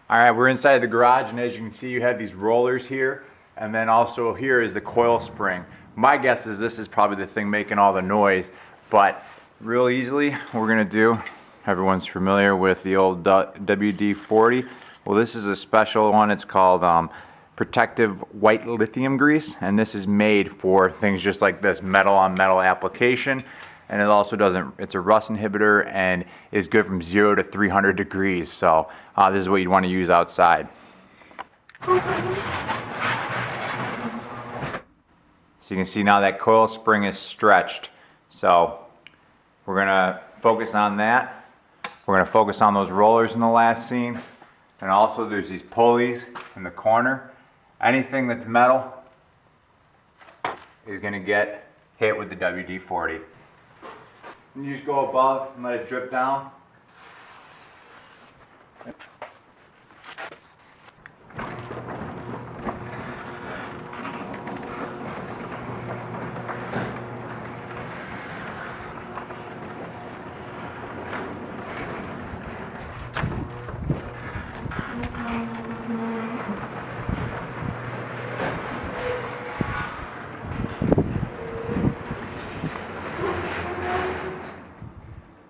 All right, we're inside the garage, and as you can see, you have these rollers here, and then also here is the coil spring. My guess is this is probably the thing making all the noise, but real easily, we're gonna do, everyone's familiar with the old WD-40. Well, this is a special one. It's called protective white lithium grease, and this is made for things just like this, metal on metal application. And it also doesn't, it's a rust inhibitor and is good from 0 to 300 degrees. So this is what you'd want to use outside. So you can see now that coil spring is stretched. So we're gonna focus on that. We're gonna focus on those rollers in the last scene. And also there's these pulleys in the corner. Anything that's metal is gonna get hit with the WD-40. And you just go above and let it drip down.